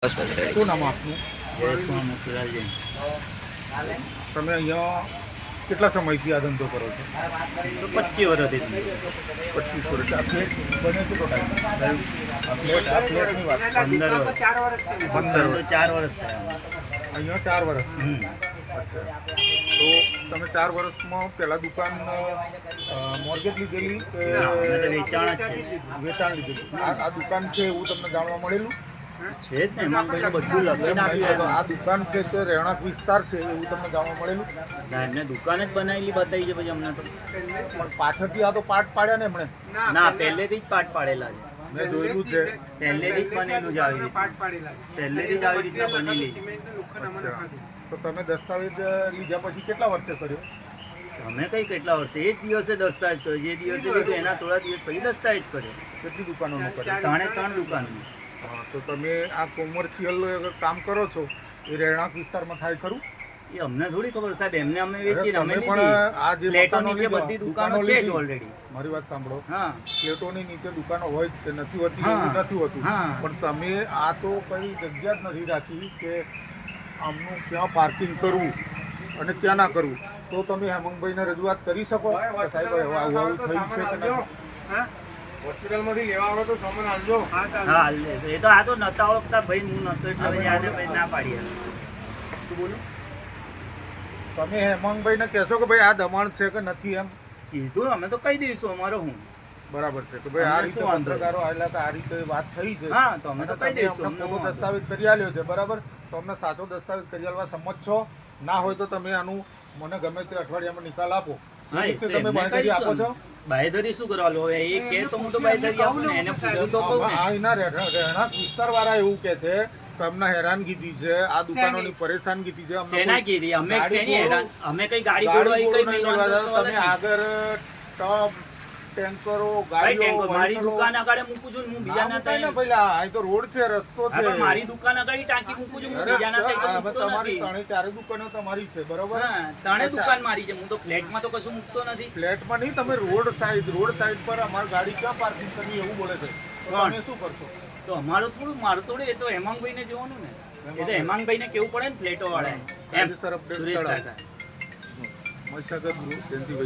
શું નામ આપનું? જયેશકુમાર મોતીલાલજી. તમે અહીંયા કેટલા સમયથી આ ધંધો કરો છો? તો 25 વર્ષથી 25 વર્ષ. આ ફ્લેટ બને કેટલો ટાઈમ? આ ફ્લેટની વાત 15 વર્ષ. 15 વર્ષ. 4 વર્ષ થયા. અહીંયા 4 વર્ષ. અચ્છા. તો તમે 4 વર્ષમાં પહેલાં દુકાન મોર્ગેજ લીધેલી કે અમે તો વેચાણ જ છે. વેચાણ લીધેલી? આ દુકાન છે એવું તમને જાણવા મળેલું છે જ ને એમાં બધું લખીને આપ્યું. આ દુકાન છે તે રહેણાંક વિસ્તાર છે એવું તમને જાણવા મળેલું? ના, એમને દુકાન જ બનાવેલી બતાવી છે પછી અમને તો. પણ પાછળથી આ તો પાર્ટ પાડ્યા ને એમણે? ના, પહેલેથી જ પાટ પાડેલા છે. મેં જોયેલું છે. પહેલેથી જ બનેલું છે આવી રીતે. પહેલેથી જ આવી રીતના બનેલી. અચ્છા. તો તમે દસ્તાવેજ લીધા પછી કેટલા વર્ષે કર્યો? અમે કઈ કેટલા વર્ષે એ જ દિવસે દસ્તાવેજ કર્યો. જે દિવસે લીધું એના થોડા દિવસ પછી દસ્તાવેજ કર્યો. કેટલી દુકાનોનો કર્યો? 3 દુકાન. હા, તો તમે આ કોમર્શિયલ કામ કરો છો એ રહેણાંક વિસ્તારમાં થાય ખરું? એ અમને થોડી ખબર સાહેબ, એમને અમે વેચીને અમે તમે પણ લીધી. આ જે ફ્લેટો મકાનો નીચે લીધા, બધી દુકાનો છે જ લીધી. ઓલરેડી. મારી વાત સાંભળો. હા, ફ્લેટોની નીચે દુકાનો હોય જ છે, નથી હોતી હા. એવું નથી હોતું. હા. પણ તમે આ તો કઈ જગ્યા જ નથી રાખી કે આમનું ક્યાં પાર્કિંગ કરવું અને ક્યાં ના કરવું. તો તમે હેમંતભાઈને રજૂઆત કરી શકો કે સાહેબ હવે આવું થયું છે કે નહીં? હોસ્પિટલમાંથી લેવા આવે તો સામાન આવજો. હા, હાલ લે. એ તો આ તો નતા ઓળખતા ભાઈ, હું નતો એટલે પછી આને પછી ના પાડી. શું બોલું? તમે હેમંતભાઈને કહેશો કે ભાઈ આ દબાણ છે કે નથી એમ? કીધું અમે તો કહી દઈશું અમારો હું. બરાબર છે કે ભાઈ આ અમને રીતે શું વાંધો? પત્રકારો આવેલા કે આ રીતે વાત થઈ છે. હા, તો અમે તો અને કહી તમે દઈશું. અમને અમને ખોટો વાંધો. દસ્તાવેજ કરી આલ્યો છે, બરાબર? તો અમને સાચો દસ્તાવેજ કરી આલવા સંમત છો? ના હોય તો તમે આનું મને ગમે તે અઠવાડિયામાં નિકાલ આપો. હા, એ એ રીતે તો તમે એમને બાંયધરી આપો છો? કહીશું. બાંયધરી શું કરવાનું હવે? એ કે તો હું તો બાંયધરી આપું ને, એને પૂછું તો કહું ને. આ એના રહેણાંક વિસ્તારવાળા એવું કહે છે કે અમને હેરાનગીથી છે, આ દુકાનોની પરેશાનગીથી છે. અમને શેના કોઈ કીધી? અમે ગાડી શેની ઘોડો- હેરાન? અમે કઈ ગાડી ગાડી ઘોડો ઘોડો કઈ નહીં મહિનાનો લેવા. સવાલ તમે નથી. આગળ ટબ ટેન્કરો ભાઈ, ગાડીઓ ટેન્કો મારી વાહનો- દુકાન આગળ મૂકું છું ને હું બીજા ના ના મુકાય ને ત્યાં. પહેલા. અહીં તો રોડ છે, રસ્તો હા, છે. પણ મારી દુકાન આગળ ટાંકી મૂકું છું, હું અરે, બીજા ના ત્યાં તો હવે મૂકતો તમારી નથી. 3-4 દુકાનો તમારી છે, બરોબર? હા, ત્રણે દુકાન મારી છે. હું તો ફ્લેટમાં તો કશું મૂકતો નથી. ફ્લેટમાં નહીં, તમે રોડ સાઈડ પર અમારી ગાડી ક્યાં પાર્કિંગ કરવી એવું બોલે છે. તો કોણ? તમે શું કરશો? તો અમારું થોડું મારું થોડું, એ તો હેમાંગભાઈને જોવાનું ને. એ તો હેમાંગભાઈને કેવું પડે ને ફ્લેટો વાળા એમ. કાયદેસર update સુરેશ કરાવો. કાકા. મહીસાગર જયંતિભાઈ